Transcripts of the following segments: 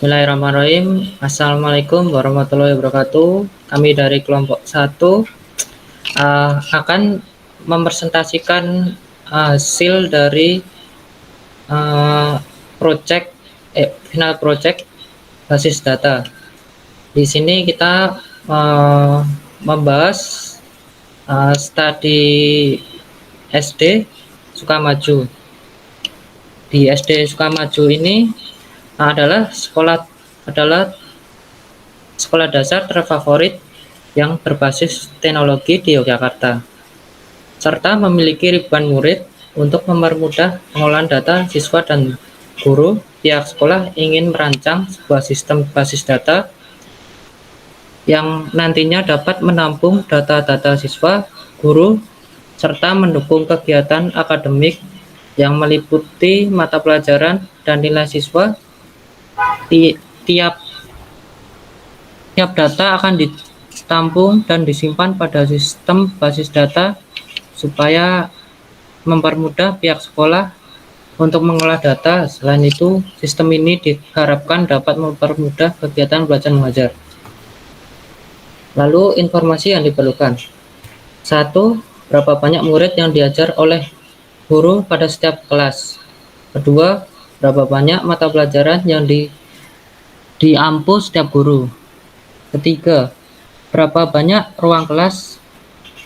Bismillahirrahmanirrahim. Assalamualaikum warahmatullahi wabarakatuh. Kami dari kelompok 1 akan mempresentasikan hasil dari uh, project final project basis data. Di sini kita membahas studi SD Sukamaju. Di SD Sukamaju ini adalah sekolah dasar terfavorit yang berbasis teknologi di Yogyakarta, serta memiliki ribuan murid. Untuk mempermudah pengolahan data siswa dan guru, pihak sekolah ingin merancang sebuah sistem basis data yang nantinya dapat menampung data-data siswa, guru, serta mendukung kegiatan akademik yang meliputi mata pelajaran dan nilai siswa. Tiap data akan ditampung dan disimpan pada sistem basis data supaya mempermudah pihak sekolah untuk mengolah data. Selain itu, sistem ini diharapkan dapat mempermudah kegiatan belajar mengajar. Lalu, informasi yang diperlukan. 1. Berapa banyak murid yang diajar oleh guru pada setiap kelas. Kedua, berapa banyak mata pelajaran yang diampu setiap guru. Ketiga, berapa banyak ruang kelas.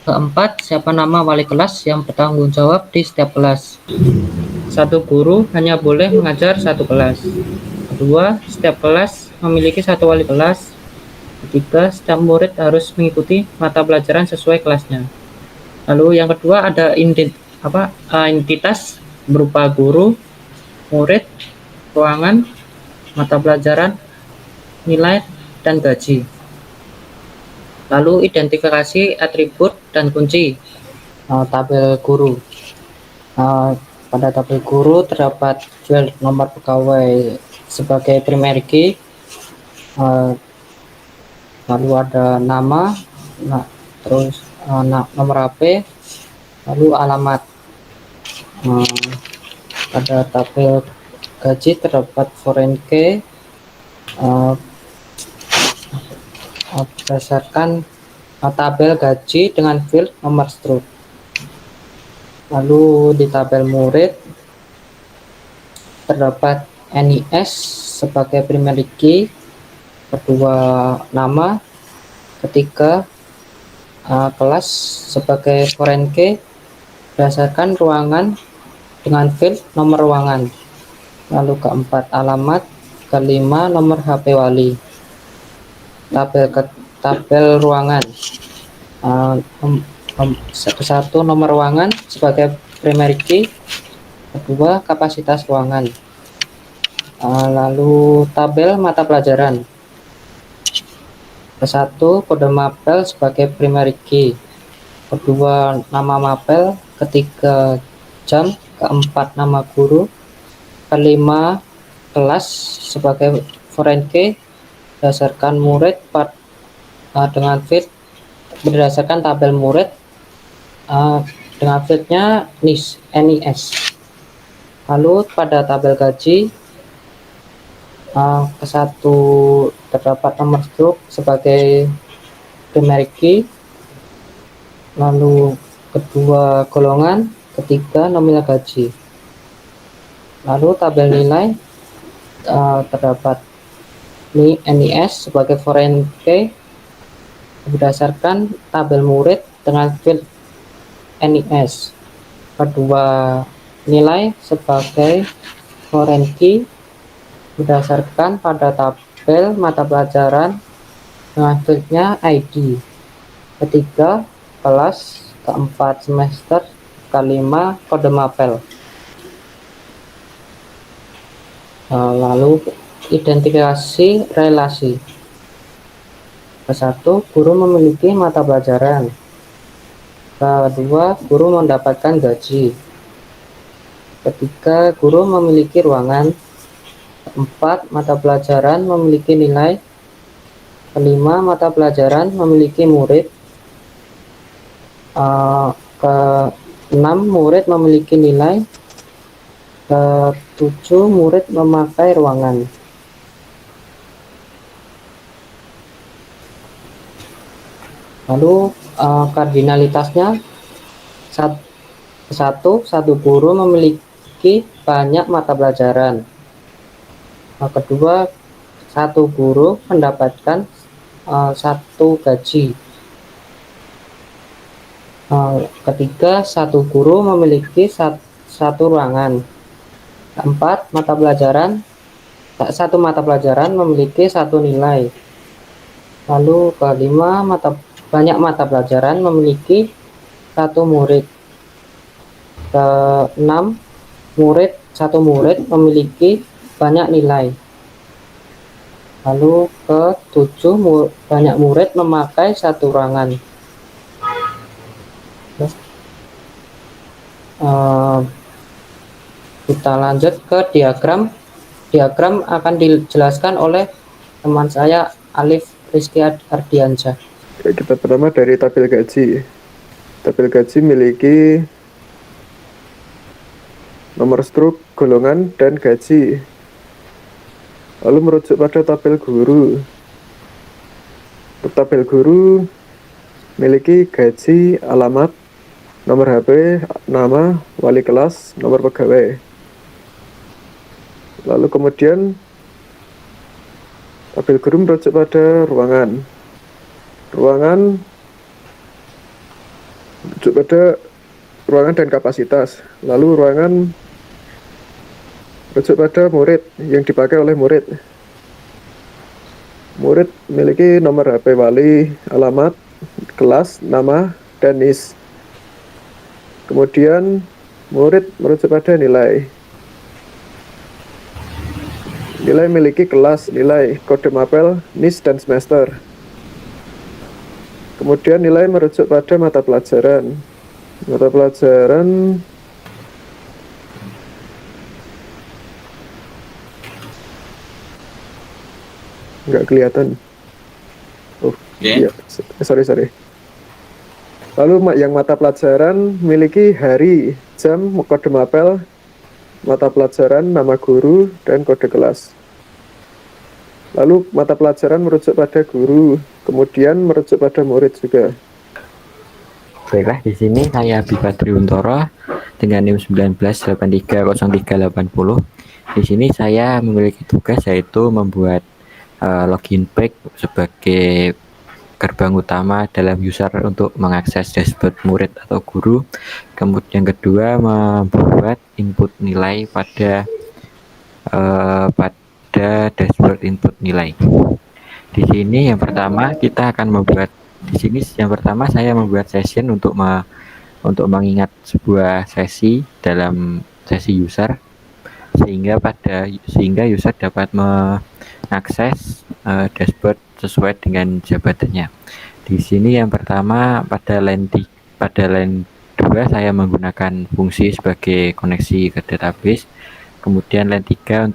Keempat, siapa nama wali kelas yang bertanggung jawab di setiap kelas. Satu guru hanya boleh mengajar satu kelas. Kedua, setiap kelas memiliki satu wali kelas. Ketiga, setiap murid harus mengikuti mata pelajaran sesuai kelasnya. Lalu yang kedua ada entitas berupa guru, murid, ruangan, mata pelajaran, nilai, dan gaji. Lalu identifikasi atribut dan kunci tabel guru. Pada tabel guru terdapat field nomor pegawai sebagai primary key, lalu ada nama, terus nomor HP, lalu alamat. Pada tabel gaji terdapat foreign key berdasarkan tabel gaji dengan field nomor strut. Lalu di tabel murid terdapat NIS sebagai primary key, kedua nama, ketiga kelas sebagai foreign key berdasarkan ruangan dengan field nomor ruangan. Lalu keempat alamat, kelima nomor HP wali. Tabel ruangan, satu nomor ruangan sebagai primary key, kedua kapasitas ruangan. Lalu tabel mata pelajaran, satu kode mapel sebagai primary key, kedua nama mapel, ketiga jam, keempat nama guru, kelima kelas sebagai foreign key berdasarkan murid dengan field berdasarkan tabel murid dengan fieldnya NIS. Lalu pada tabel gaji ke-1 terdapat nomor struk sebagai primary key, lalu kedua golongan, ketiga nominal gaji. Lalu tabel nilai terdapat NIS sebagai foreign key berdasarkan tabel murid dengan field NIS. Kedua nilai sebagai foreign key berdasarkan pada tabel mata pelajaran dengan fieldnya ID. Ketiga kelas, keempat semester, kelima kode mapel. Lalu identifikasi relasi. Ke-1, guru memiliki mata pelajaran. Kedua, guru mendapatkan gaji. Ketiga, guru memiliki ruangan. Keempat, mata pelajaran memiliki nilai. Kelima, mata pelajaran memiliki murid. Ke-6, murid memiliki nilai. Ke-7, murid memakai ruangan. Lalu kardinalitasnya, satu guru memiliki banyak mata pelajaran. Kedua, satu guru mendapatkan satu gaji. Ketiga, satu guru memiliki satu ruangan. Keempat, satu mata pelajaran memiliki satu nilai. Lalu kelima, banyak mata pelajaran memiliki satu murid. Keenam, satu murid memiliki banyak nilai. Lalu ketujuh, banyak murid memakai satu ruangan. Kita lanjut ke diagram. Diagram akan dijelaskan oleh teman saya Alif Rizky Ardiansyah. Kita pertama dari tabel gaji. Tabel gaji memiliki nomor struk, golongan, dan gaji. Lalu merujuk pada tabel guru. Untuk tabel guru memiliki gaji, alamat, nomor HP, nama, wali kelas, nomor pegawai. Lalu kemudian tabel guru merujuk pada ruangan. Ruangan merujuk pada ruangan dan kapasitas. Lalu ruangan merujuk pada murid yang dipakai oleh murid. Murid memiliki nomor HP wali, alamat, kelas, nama, dan NIS. Kemudian murid merujuk pada nilai. Nilai memiliki kelas, nilai, kode mapel, NIS, dan semester. Kemudian nilai merujuk pada mata pelajaran. Mata pelajaran nggak kelihatan. Oh, iya, sorry. Lalu yang mata pelajaran memiliki hari, jam, kode mapel, mata pelajaran, nama guru, dan kode kelas. Lalu mata pelajaran merujuk pada guru, kemudian merujuk pada murid juga. Baiklah, di sini saya Bima Triuntoro dengan NIM 19830380. Di sini saya memiliki tugas yaitu membuat login page sebagai gerbang utama dalam user untuk mengakses dashboard murid atau guru. Kemudian kedua, membuat input nilai pada dashboard input nilai. Di sini yang pertama saya membuat session untuk mengingat sebuah sesi dalam sesi user sehingga user dapat mengakses dashboard sesuai dengan jabatannya. Di sini yang pertama pada line 2 saya menggunakan fungsi sebagai koneksi ke database. Kemudian line 3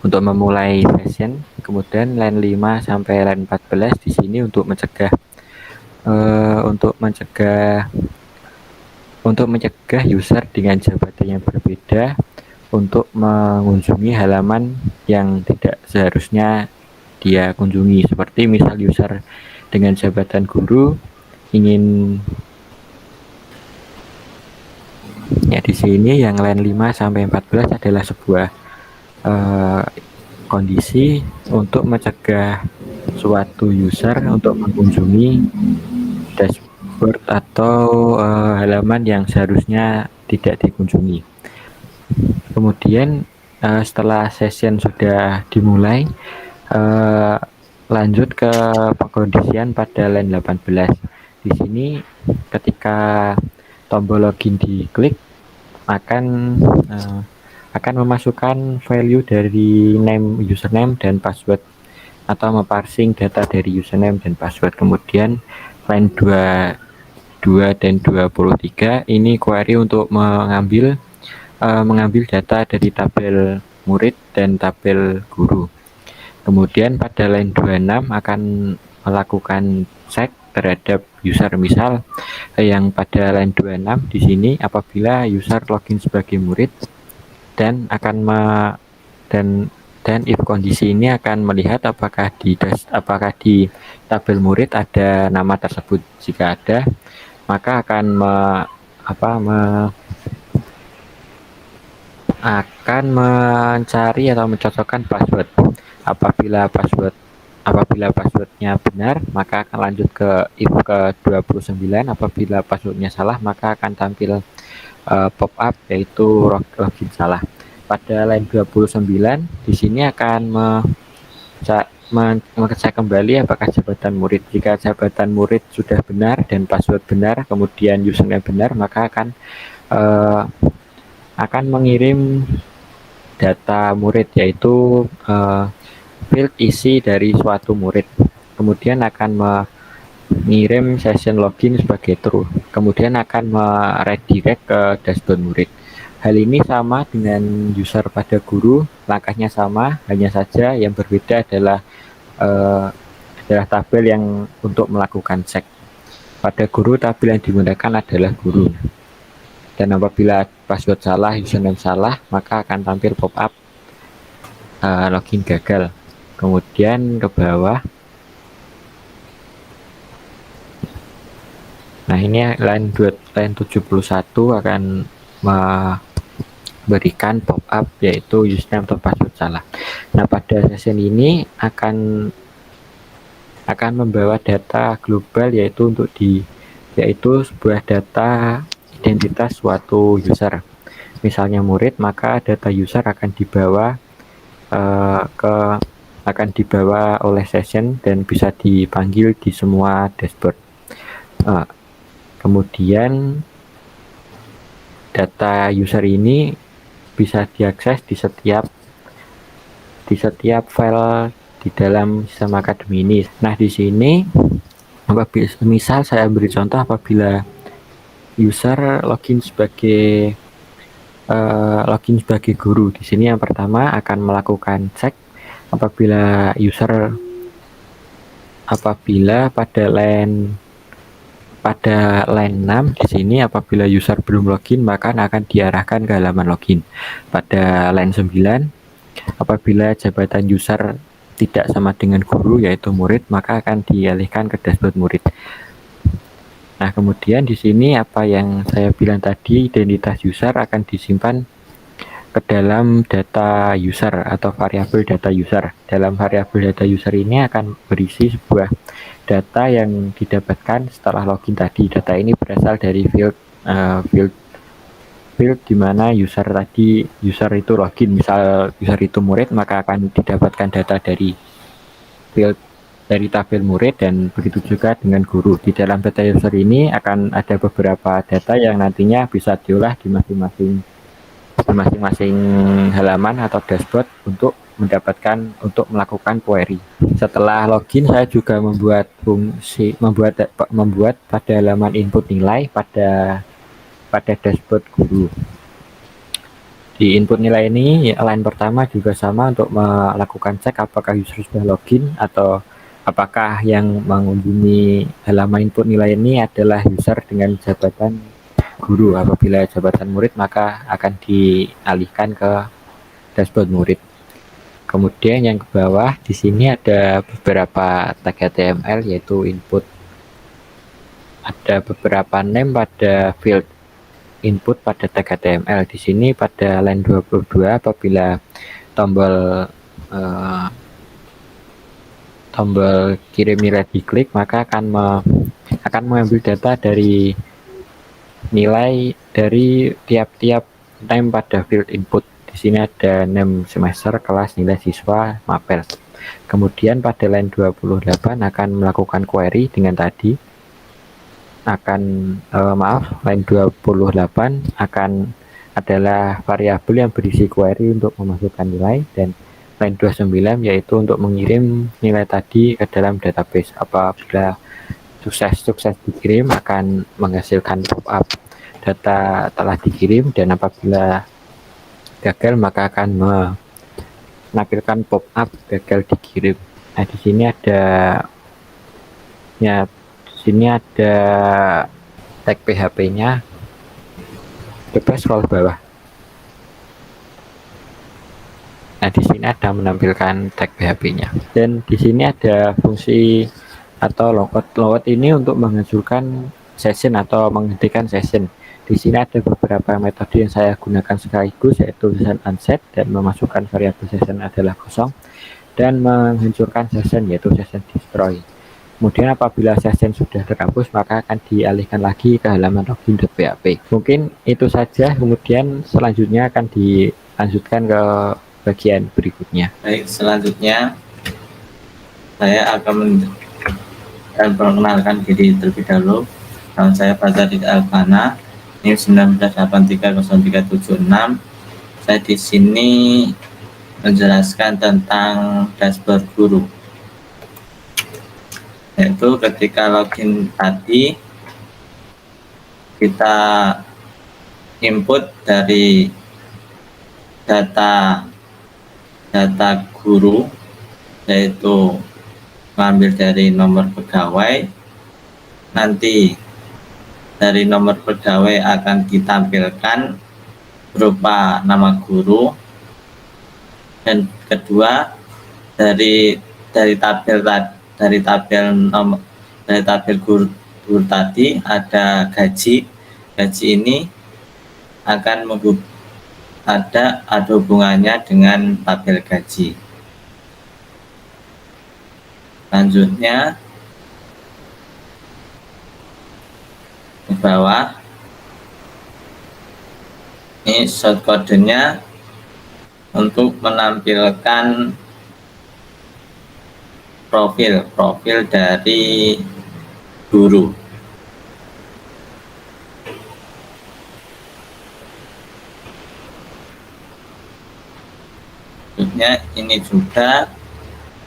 untuk memulai session. Kemudian line 5 sampai line 14 di sini untuk mencegah user dengan jabatan yang berbeda untuk mengunjungi halaman yang tidak seharusnya dia kunjungi. Seperti misal user dengan jabatan guru ingin di sini yang line 5 sampai 14 adalah sebuah kondisi untuk mencegah suatu user untuk mengunjungi dashboard atau halaman yang seharusnya tidak dikunjungi. Kemudian setelah session sudah dimulai, lanjut ke pengkondisian pada line 18. Di sini ketika tombol login diklik akan memasukkan value dari username dan password atau memparsing data dari username dan password. Kemudian line 22 dan 23 ini query untuk mengambil data dari tabel murid dan tabel guru. Kemudian pada line 26 akan melakukan check terhadap user, misal yang pada line 26 di sini apabila user login sebagai murid dan Dan if kondisi ini akan melihat apakah di tabel murid ada nama tersebut. Jika ada, maka akan akan mencari atau mencocokkan password. Apabila passwordnya benar, maka akan lanjut ke if ke 29. Apabila passwordnya salah, maka akan tampil pop up yaitu login salah. Pada line 29 di sini akan mengecek kembali apakah jabatan murid. Jika jabatan murid sudah benar dan password benar, kemudian username benar, maka akan mengirim data murid, yaitu field isi dari suatu murid. Kemudian akan mengirim session login sebagai true. Kemudian akan meredirect ke dashboard murid. Hal ini sama dengan user pada guru, langkahnya sama, hanya saja yang berbeda adalah tabel yang untuk melakukan cek. Pada guru, tabel yang digunakan adalah guru. Dan apabila password salah, username salah, maka akan tampil pop up login gagal. Kemudian ke bawah, nah ini line 71 akan memberikan pop up yaitu username atau password salah. Nah, pada session ini akan membawa data global yaitu sebuah data identitas suatu user. Misalnya murid, maka data user akan dibawa oleh session dan bisa dipanggil di semua dashboard. Kemudian data user ini bisa diakses di setiap file di dalam sistem akademi ini. Nah, di sini misal saya beri contoh apabila user login sebagai guru. Di sini yang pertama akan melakukan cek apabila pada line 6 di sini apabila user belum login, maka akan diarahkan ke halaman login. Pada line 9 apabila jabatan user tidak sama dengan guru yaitu murid, maka akan dialihkan ke dashboard murid. Nah, kemudian di sini apa yang saya bilang tadi, identitas user akan disimpan ke dalam data user atau variabel data user. Dalam variabel data user ini akan berisi sebuah data yang didapatkan setelah login tadi. Data ini berasal dari field di mana user itu login. Misal user itu murid, maka akan didapatkan data dari field dari tabel murid, dan begitu juga dengan guru. Di dalam data user ini akan ada beberapa data yang nantinya bisa diolah di masing-masing halaman atau dashboard untuk melakukan query. Setelah login, saya juga membuat pada halaman input nilai pada dashboard guru. Di input nilai ini, line pertama juga sama untuk melakukan cek apakah user sudah login atau apakah yang mengunjungi halaman input nilai ini adalah user dengan jabatan guru. Apabila jabatan murid, maka akan dialihkan ke dashboard murid. Kemudian yang ke bawah, di sini ada beberapa tag HTML yaitu input. Ada beberapa name pada field input pada tag HTML. Di sini pada line 22 apabila tombol kirim nilai diklik, maka akan mengambil data dari nilai dari tiap-tiap name pada field input. Di sini ada name semester, kelas, nilai siswa, mapel. Kemudian pada line 28 akan melakukan query dengan tadi. Line 28 akan adalah variabel yang berisi query untuk memasukkan nilai, dan line 29 yaitu untuk mengirim nilai tadi ke dalam database. Apabila sukses dikirim, akan menghasilkan pop up data telah dikirim, dan apabila gagal maka akan menampilkan pop up gagal dikirim. Nah, di sini ada tag PHP-nya. Coba scroll bawah. Nah, di sini ada menampilkan tag PHP-nya. Dan di sini ada fungsi atau logout. Logout ini untuk menghancurkan session atau menghentikan session. Di sini ada beberapa metode yang saya gunakan sekaligus, yaitu session unset dan memasukkan variabel session adalah kosong, dan menghancurkan session yaitu session destroy. Kemudian apabila session sudah terhapus, maka akan dialihkan lagi ke halaman login.php. Mungkin itu saja, kemudian selanjutnya akan dilanjutkan ke bagian berikutnya. Baik, selanjutnya saya akan memperkenalkan diri terlebih dahulu. Nama saya Fazarid Alfana, NIM 19830376. Saya di sini menjelaskan tentang dashboard guru. Yaitu ketika login tadi kita input dari data guru, yaitu mengambil dari nomor pegawai. Nanti dari nomor pegawai akan ditampilkan berupa nama guru, dan kedua dari tabel guru tadi ada gaji. Gaji ini akan ada hubungannya dengan tabel gaji. Selanjutnya ke bawah ini shortcode-nya untuk menampilkan profil dari guru. Selanjutnya ini juga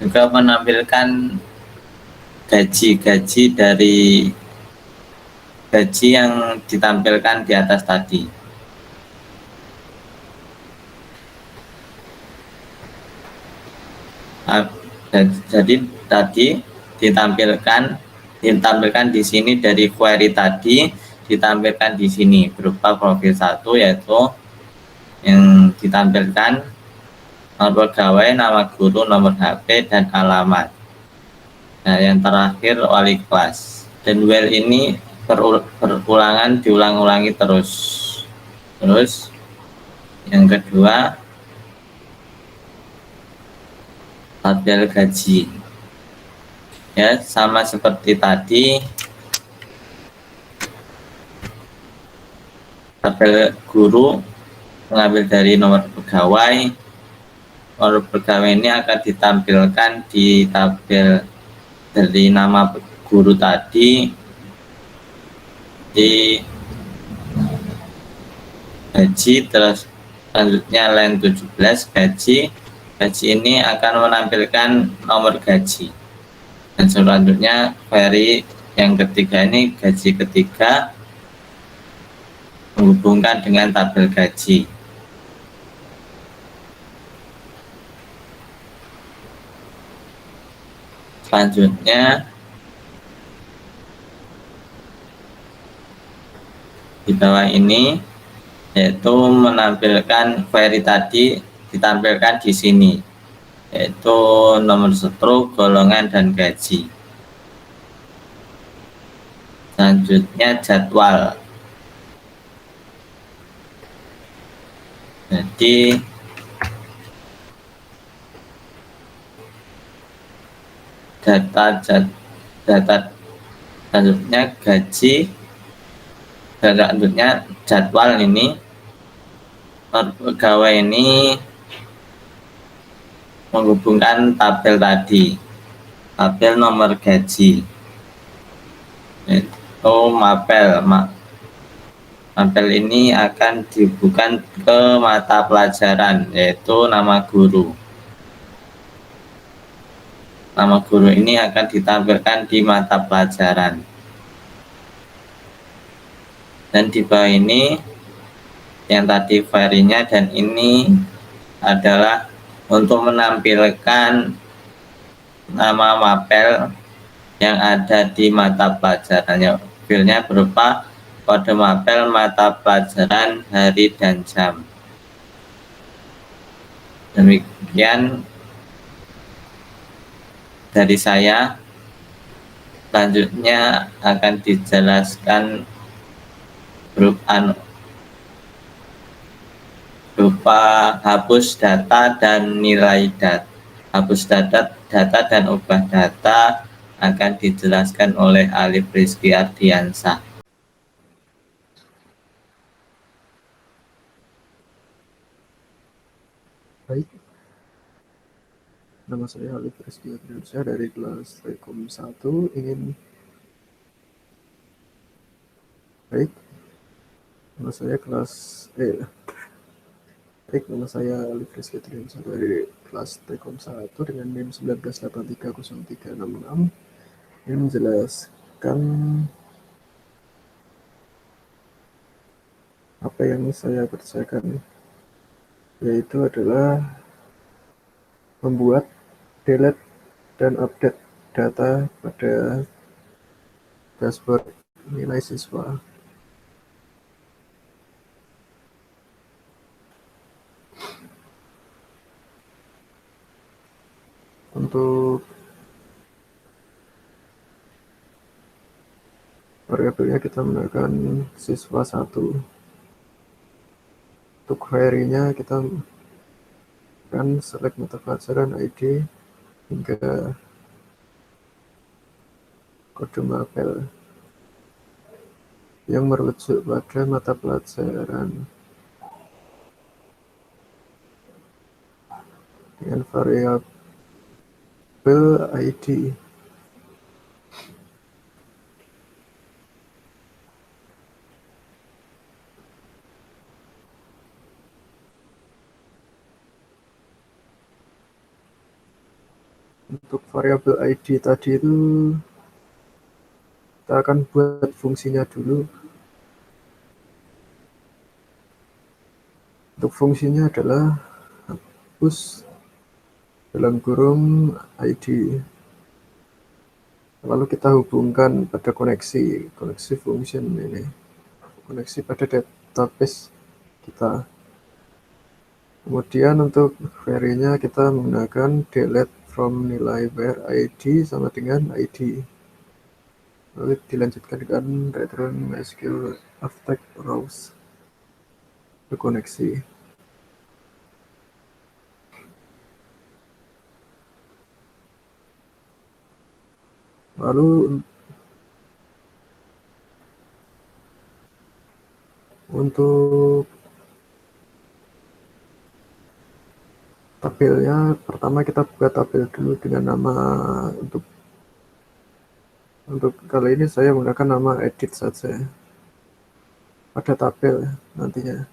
menampilkan gaji dari gaji yang ditampilkan di atas tadi. Jadi tadi ditampilkan di sini dari query tadi, ditampilkan di sini berupa profil 1, yaitu yang ditampilkan nomor pegawai, nama guru, nomor HP, dan alamat. Nah, yang terakhir wali kelas. Dan while ini berulangan, diulang-ulangi terus. Yang kedua, tabel gaji. Ya, sama seperti tadi. Tabel guru mengambil dari nomor pegawai. Nomor pegawai ini akan ditampilkan di tabel dari nama guru tadi, di gaji. Terus selanjutnya line 17 gaji ini akan menampilkan nomor gaji, dan selanjutnya query yang ketiga ini gaji ketiga menghubungkan dengan tabel gaji. Selanjutnya di bawah ini yaitu menampilkan query tadi, ditampilkan di sini, yaitu nomor stroke, golongan, dan gaji. Selanjutnya jadwal. Jadi data selanjutnya gaji, selanjutnya jadwal. Ini pegawai ini menghubungkan tabel tadi, tabel nomor gaji, itu mapel. Mapel ini akan dihubungkan ke mata pelajaran, yaitu nama guru. Nama guru ini akan ditampilkan di mata pelajaran. Dan di bawah ini yang tadi query-nya, dan ini adalah untuk menampilkan nama mapel yang ada di mata pelajarannya. Filenya berupa kode mapel mata pelajaran, hari, dan jam. Demikian dari saya. Selanjutnya akan dijelaskan berupa hapus data dan nilai data. Hapus data dan ubah data akan dijelaskan oleh Alif Rizky Ardiansah. Baik, nama saya Alif Rizky Ardiansah dari kelas Rekom 1. Baik, nama saya nama saya Alif Rizky Ardiansah dari kelas Rekom 1 dengan NIM 19830366. Ini menjelaskan apa yang saya kerjakan, yaitu adalah membuat, delete, dan update data pada dashboard nilai siswa. Untuk variabelnya kita menggunakan siswa 1. Untuk query-nya kita akan select mata pelajaran ID hingga kode mapel yang merujuk pada mata pelajaran dengan variabel ID. Untuk variabel ID tadi itu kita akan buat fungsinya dulu. Untuk fungsinya adalah hapus dalam kurung ID. Lalu kita hubungkan pada koneksi function ini, koneksi pada database kita. Kemudian untuk query-nya kita menggunakan delete from nilai where ID sama dengan ID. Lalu dilanjutkan dengan return MySQL affect rows ke koneksi. Lalu untuk tabelnya, pertama kita buka tabel dulu dengan nama, untuk kali ini saya menggunakan nama edit saja pada tabel nantinya.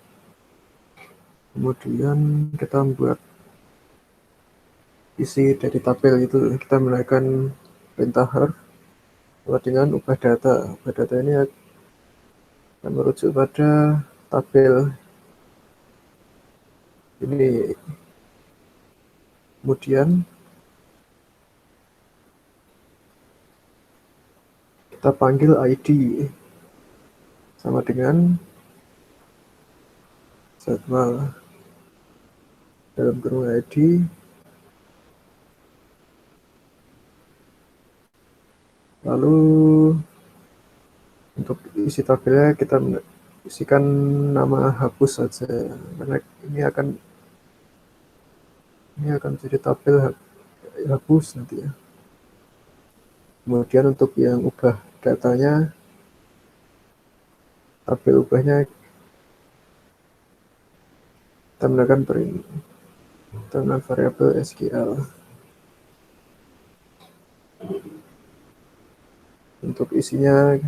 Kemudian kita membuat isi dari tabel itu, kita menggunakan perintah her dengan ubah data. Ubah data ini akan merujuk pada tabel ini. Kemudian kita panggil ID sama dengan jadwal dalam kurung ID. Lalu untuk isi tabelnya kita isikan nama hapus saja, karena ini akan jadi tabel hapus nanti ya. Kemudian untuk yang ubah datanya, tabel ubahnya kita menggunakan variabel SQL. Untuk isinya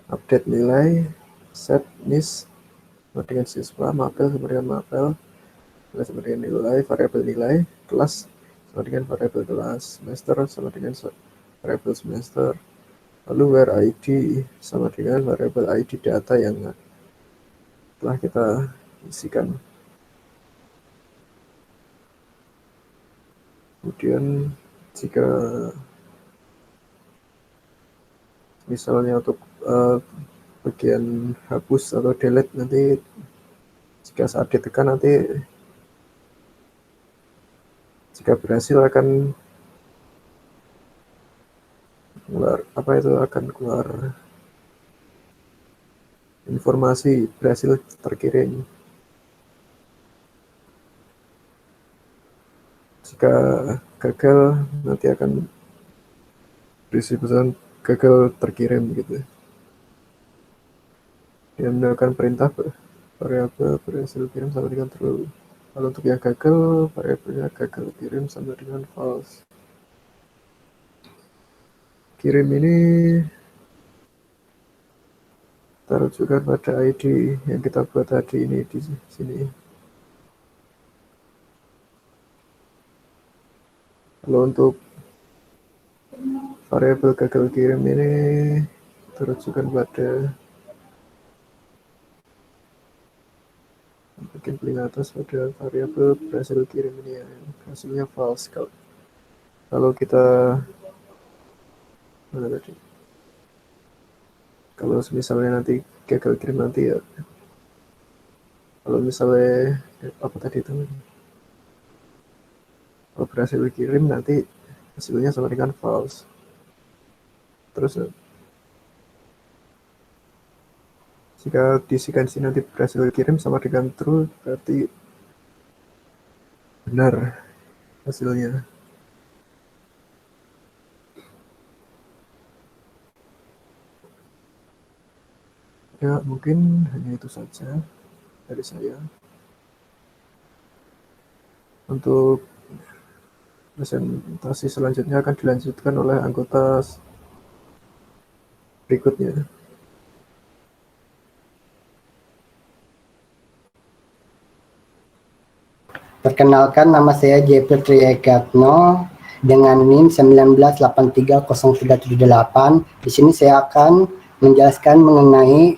update nilai, set nis sama dengan siswa, mapel sama dengan mapel, sama dengan nilai, variabel nilai, kelas sama dengan variabel kelas, semester sama dengan variabel semester, lalu where ID sama dengan variabel ID data yang telah kita isikan. Kemudian jika misalnya untuk bagian hapus atau delete, nanti jika saat ditekan nanti Jika berhasil akan keluar informasi berhasil terkirim. Jika gagal nanti akan berisi pesan gagal terkirim gitu. Dia menggunakan perintah variabel berhasil kirim sama dengan true. Kalau untuk yang gagal, variabelnya gagal kirim sama dengan false. Kirim ini kita rujukan pada ID yang kita buat tadi ini di sini. Kalau untuk variabel gagal kirim ini kita rujukan pada bagian paling atas pada variabel berhasil kirim ini ya, hasilnya false. Kalau kita mana tadi? Kalau misalnya nanti gagal kirim nanti ya, kalau misalnya apa tadi itu, kalau berhasil kirim nanti hasilnya sama dengan false. Terus jika di sequence nanti berhasil kirim sama dengan true, berarti benar hasilnya. Ya, mungkin hanya itu saja dari saya. Untuk presentasi selanjutnya akan dilanjutkan oleh anggota berikutnya. Perkenalkan, nama saya Jeffrey Triekatno dengan NIM 1983038. Di sini saya akan menjelaskan mengenai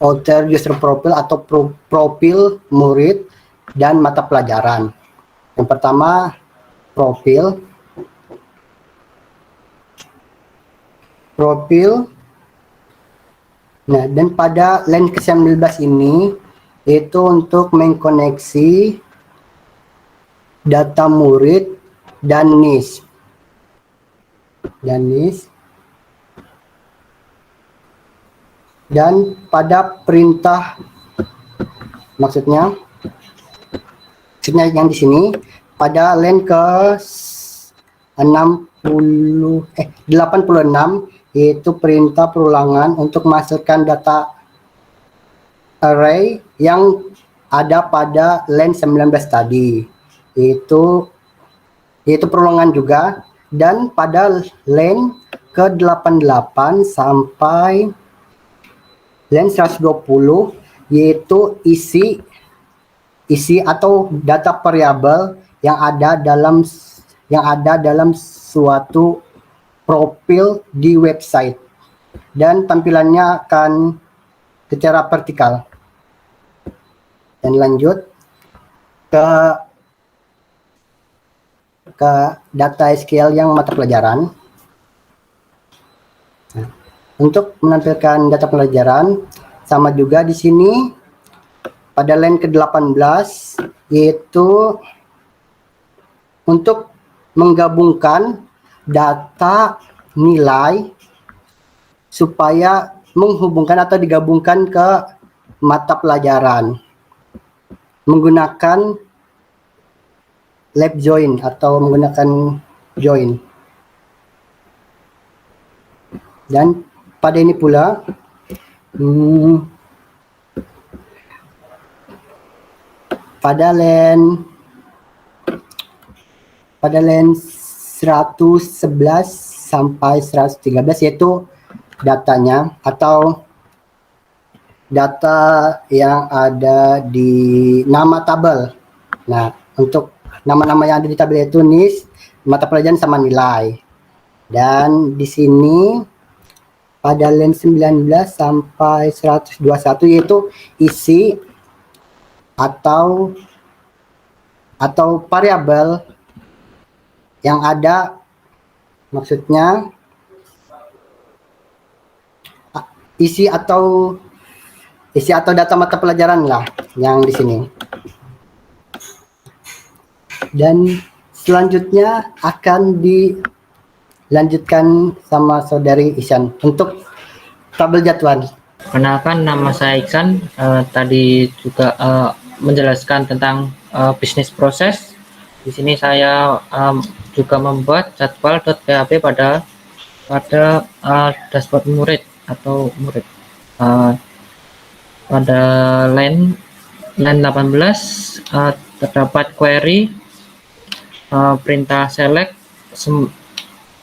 alter user profile atau profil murid dan mata pelajaran. Yang pertama, profil. Nah, dan pada line ke-19 ini itu untuk mengkoneksi data murid dan NIS. Dan pada perintah maksudnya yang di sini pada line ke 86 yaitu perintah perulangan untuk menghasilkan data array yang ada pada line 19 tadi, yaitu perulangan juga. Dan pada line ke 88 sampai line 120 yaitu isi atau data variabel yang ada dalam suatu profil di website, dan tampilannya akan secara vertikal. Dan lanjut ke data SQL yang mata pelajaran. Nah, untuk menampilkan data pelajaran sama juga di sini pada line ke-18 yaitu untuk menggabungkan data nilai supaya menghubungkan atau digabungkan ke mata pelajaran menggunakan lab join atau menggunakan join. Dan pada ini pula pada line 111 sampai 113 yaitu datanya atau data yang ada di nama tabel. Nah, untuk nama-nama yang ada di tabel itu NIS, mata pelajaran sama nilai. Dan di sini pada line 19 sampai 121 yaitu isi atau variabel yang ada, maksudnya isi atau data mata pelajaran lah yang di sini. Dan selanjutnya akan dilanjutkan sama saudari Ihsan untuk tabel jadwal. Kenalkan, nama saya Iksan. Tadi juga menjelaskan tentang bisnis proses. Di sini saya juga membuat jadwal.php pada dashboard murid atau murid. Pada line 18 terdapat query perintah select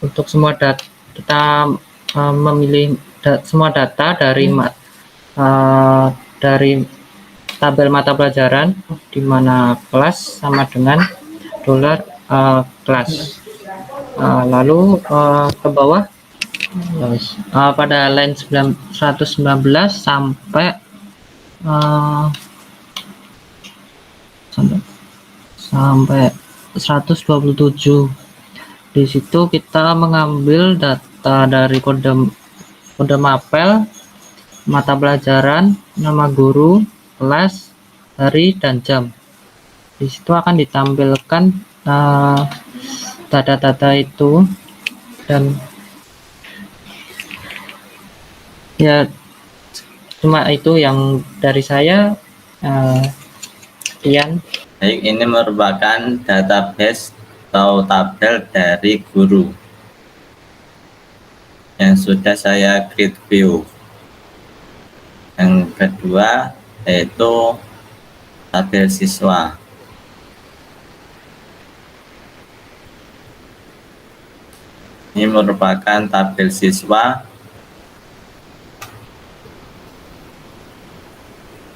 untuk semua data. Kita memilih semua data dari tabel mata pelajaran, di mana kelas sama dengan $kelas. Lalu ke bawah pada line 119 sampai sampai 127. Di situ kita mengambil data dari kode mapel, mata pelajaran, nama guru, kelas, hari, dan jam. Di situ akan ditampilkan data-data itu, dan ya cuma itu yang dari saya. Sekian. Baik, ini merupakan database atau tabel dari guru yang sudah saya create view. Yang kedua yaitu tabel siswa. Ini merupakan tabel siswa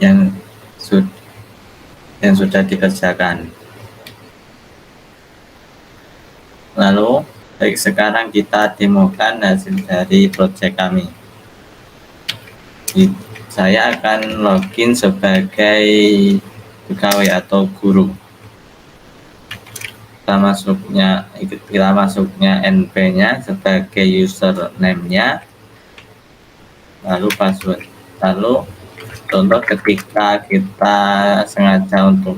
yang sudah dikerjakan. Lalu, baik, sekarang kita demokan hasil dari proyek kami. Saya akan login sebagai pegawai atau guru. Kita masuknya NP-nya sebagai username-nya, lalu password. Lalu contoh ketika kita sengaja untuk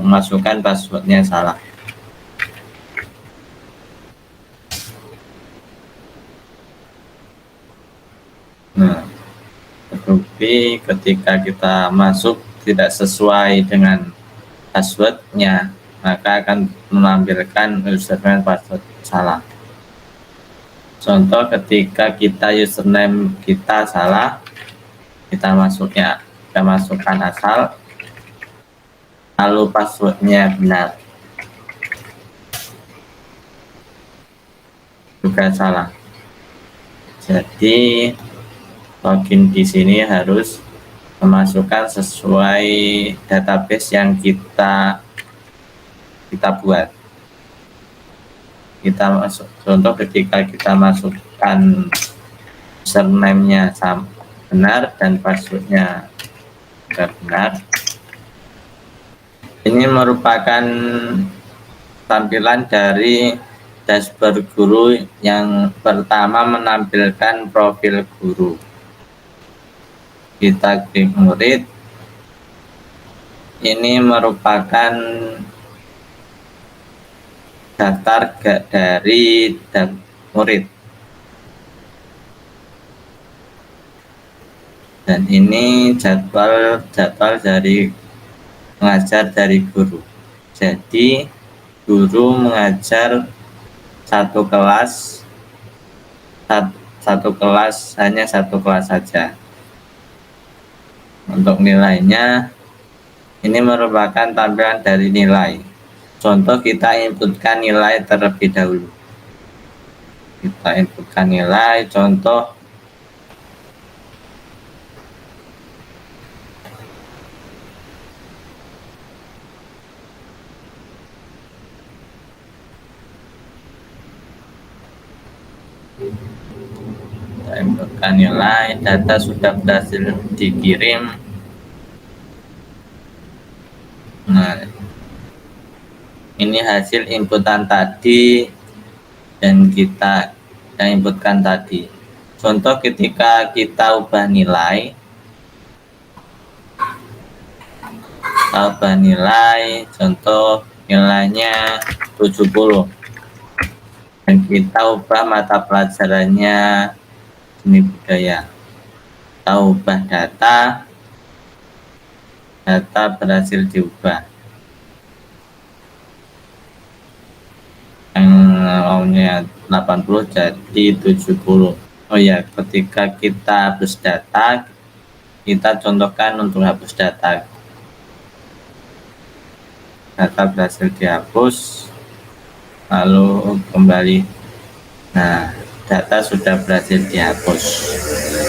memasukkan passwordnya salah. Nah, tetapi ketika kita masuk tidak sesuai dengan passwordnya, maka akan menampilkan username password salah. Contoh ketika username kita salah, kita masukkan asal, lalu passwordnya benar, juga salah. Jadi login di sini harus memasukkan sesuai database yang kita buat. Contoh ketika kita masukkan username-nya benar dan passwordnya juga benar. Ini merupakan tampilan dari dashboard guru yang pertama menampilkan profil guru. Kita klik murid. Ini merupakan daftar dari murid. Dan ini jadwal dari mengajar dari guru. Jadi guru mengajar satu kelas hanya satu kelas saja. Untuk nilainya, ini merupakan tampilan dari nilai. Contoh kita inputkan nilai terlebih dahulu. Kita inputkan nilai, contoh inputkan nilai, data sudah berhasil dikirim. Nah, ini hasil inputan tadi dan kita inputkan tadi. Contoh ketika kita ubah nilai, tambah nilai, contoh nilainya 70, dan kita ubah mata pelajarannya seni budaya. Kita ubah data berhasil diubah, yang awalnya 80 jadi 70. Oh ya, ketika kita hapus data, kita contohkan untuk hapus data berhasil dihapus, lalu kembali. Nah, data sudah berhasil dihapus.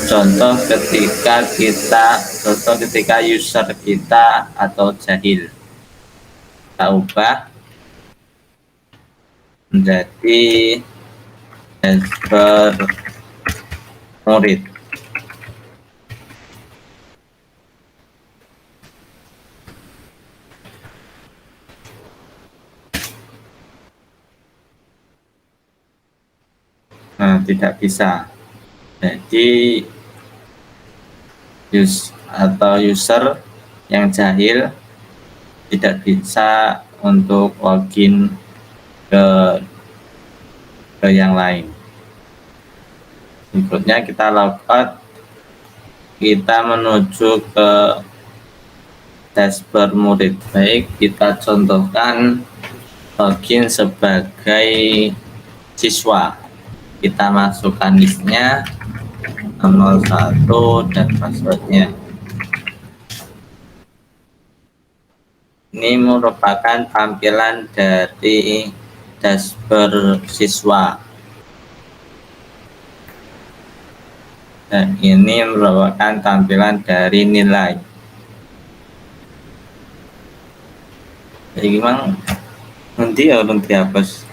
Contoh ketika user kita atau jahil, kita ubah menjadi dashboard murid. Nah, tidak bisa. Jadi user yang jahil tidak bisa untuk login ke yang lain. Berikutnya kita logout, kita menuju ke dashboard murid. Baik, kita contohkan login sebagai siswa. Kita masukkan listnya 01 dan passwordnya. Ini merupakan tampilan dari dashboard siswa, dan ini merupakan tampilan dari nilai. Jadi gimana? Nanti orang dihapus.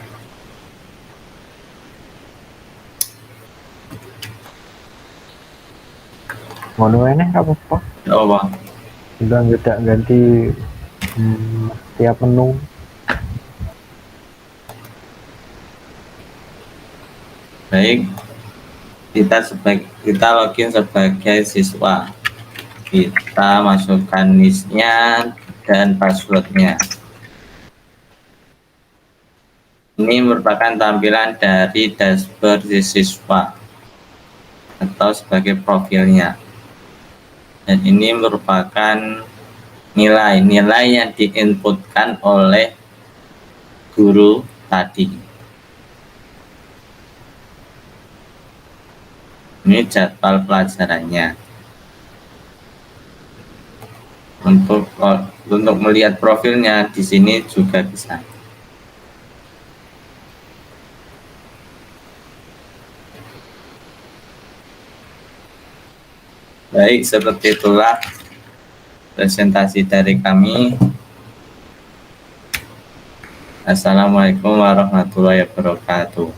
Ngono eneh apa-apa. Oh, Bang. Udah nggak ganti tiap menu. Baik, kita login sebagai siswa. Kita masukkan listnya dan passwordnya. Ini merupakan tampilan dari dashboard siswa atau sebagai profilnya. Dan ini merupakan nilai-nilai yang diinputkan oleh guru tadi. Ini jadwal pelajarannya. Untuk melihat profilnya di sini juga bisa. Baik, seperti itulah presentasi dari kami. Assalamualaikum warahmatullahi wabarakatuh.